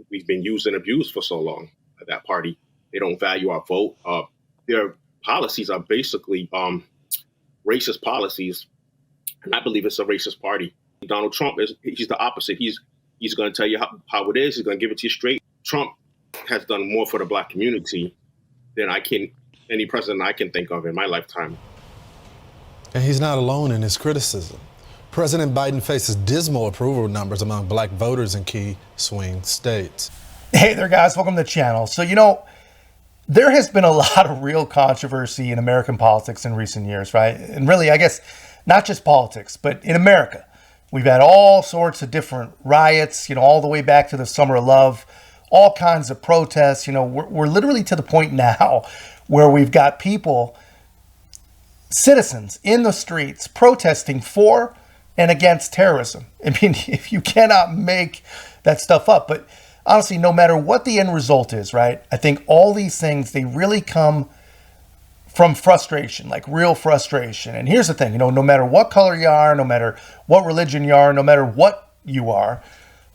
we've been used and abused for so long. That party, they don't value our vote. Their policies are basically racist policies, and I believe it's a racist party. Donald Trump he's the opposite. He's going to tell you how it is. He's going to give it to you straight. Trump has done more for the black community than any president I can think of in my lifetime. And he's not alone in his criticism. President Biden faces dismal approval numbers among black voters in key swing states. Hey there, guys. Welcome to the channel. So, there has been a lot of real controversy in American politics in recent years, right? And really, I guess, not just politics, but in America. We've had all sorts of different riots, all the way back to the Summer of Love, all kinds of protests. We're literally to the point now where we've got people, citizens in the streets protesting for and against terrorism. I mean, if you cannot make that stuff up. But honestly, no matter what the end result is, right? I think all these things, they really come from frustration, like real frustration. And here's the thing, no matter what color you are, no matter what religion you are, no matter what you are,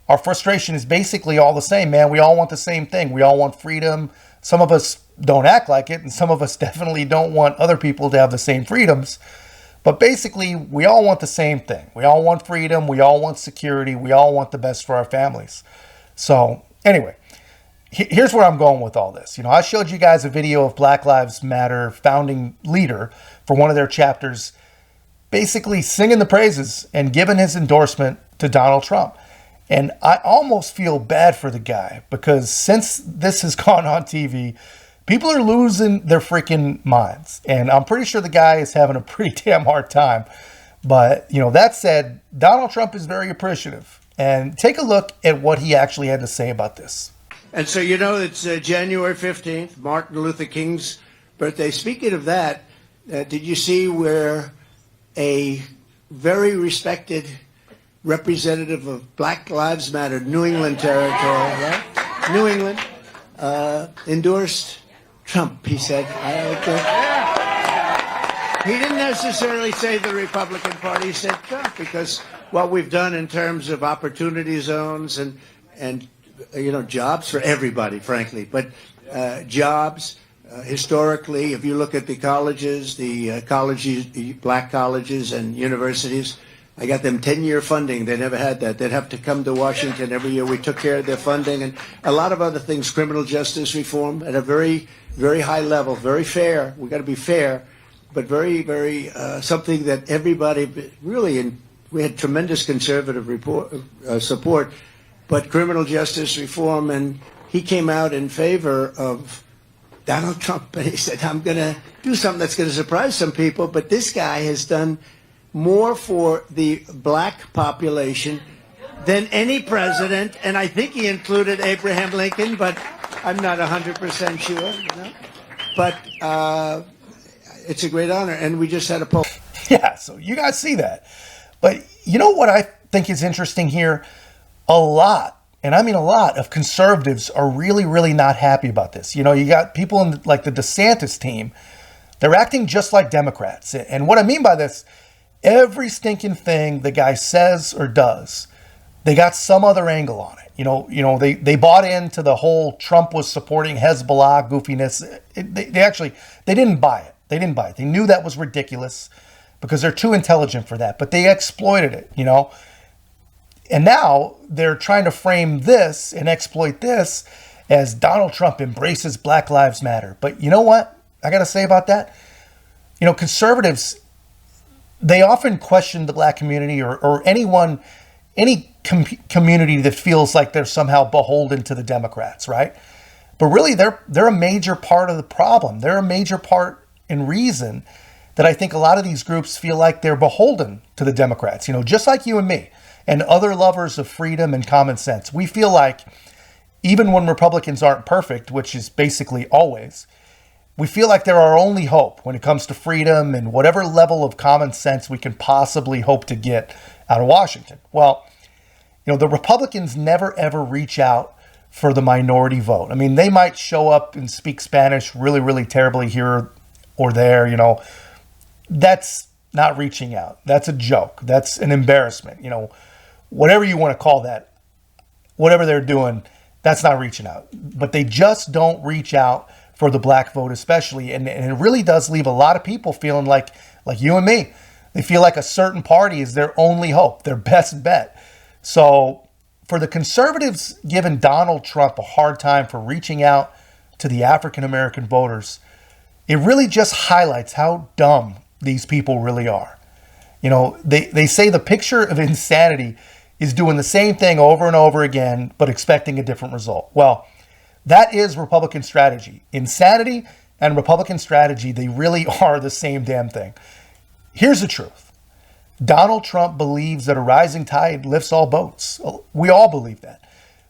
our frustration is basically all the same, man. We all want the same thing. We all want freedom. Some of us don't act like it, and some of us definitely don't want other people to have the same freedoms. But basically, we all want the same thing. We all want freedom. We all want security. We all want the best for our families. So anyway, here's where I'm going with all this. I showed you guys a video of Black Lives Matter founding leader for one of their chapters, basically singing the praises and giving his endorsement to Donald Trump. And I almost feel bad for the guy because since this has gone on TV, people are losing their freaking minds. And I'm pretty sure the guy is having a pretty damn hard time. But, that said, Donald Trump is very appreciative. And take a look at what he actually had to say about this. And so, it's January 15th, Martin Luther King's birthday. Speaking of that, did you see where a very respected representative of Black Lives Matter, New England territory, right? New England, endorsed Trump, he said. He didn't necessarily say the Republican Party, he said Trump, because what we've done in terms of opportunity zones and jobs for everybody, frankly, but jobs historically, if you look at the colleges, black colleges and universities, I got them 10-year funding. They never had that. They'd have to come to Washington every year. We took care of their funding and a lot of other things, criminal justice reform at a very, very high level, very fair. We got to be fair, but very, very something that everybody really, and we had tremendous conservative support, but criminal justice reform, and he came out in favor of Donald Trump, and he said, I'm going to do something that's going to surprise some people, but this guy has done more for the black population than any president, and I think he included Abraham Lincoln, but I'm not 100% sure. But it's a great honor, and we just had a poll. Yeah, so you guys see that. But you know what I think is interesting here? A lot, and I mean a lot, of conservatives are really, really not happy about this. You got people in like the DeSantis team, they're acting just like Democrats. And what I mean by this, every stinking thing the guy says or does, they got some other angle on it. They bought into the whole Trump was supporting Hezbollah goofiness. They didn't buy it. They knew that was ridiculous because they're too intelligent for that, but they exploited it, And now they're trying to frame this and exploit this as Donald Trump embraces Black Lives Matter. But you know what I got to say about that? Conservatives, they often question the black community or anyone, any community that feels like they're somehow beholden to the Democrats, right? But really, they're a major part of the problem. They're a major part and reason that I think a lot of these groups feel like they're beholden to the Democrats, just like you and me and other lovers of freedom and common sense. We feel like even when Republicans aren't perfect, which is basically always, we feel like they're our only hope when it comes to freedom and whatever level of common sense we can possibly hope to get out of Washington. Well, the Republicans never ever reach out for the minority vote. I mean, they might show up and speak Spanish really, really terribly here or there, That's not reaching out. That's a joke. That's an embarrassment. Whatever you want to call that. whatever they're doing, that's not reaching out. But they just don't reach out for the black vote especially. And it really does leave a lot of people feeling like you and me. They feel like a certain party is their only hope, their best bet. So for the conservatives giving Donald Trump a hard time for reaching out to the African-American voters, it really just highlights how dumb these people really are. You know, they say the picture of insanity is doing the same thing over and over again, but expecting a different result. Well, that is Republican strategy. Insanity and Republican strategy, they really are the same damn thing. Here's the truth. Donald Trump believes that a rising tide lifts all boats. We all believe that.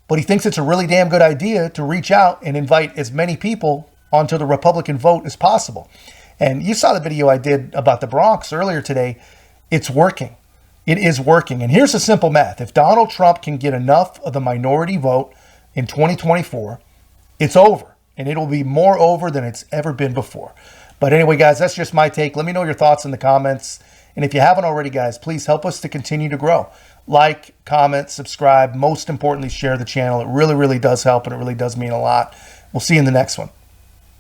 But he thinks it's a really damn good idea to reach out and invite as many people onto the Republican vote as possible. And you saw the video I did about the Bronx earlier today. It's working. It is working. And here's the simple math. If Donald Trump can get enough of the minority vote in 2024, it's over. And it'll be more over than it's ever been before. But anyway, guys, that's just my take. Let me know your thoughts in the comments. And if you haven't already, guys, please help us to continue to grow. Like, comment, subscribe. Most importantly, share the channel. It really, really does help, and it really does mean a lot. We'll see you in the next one.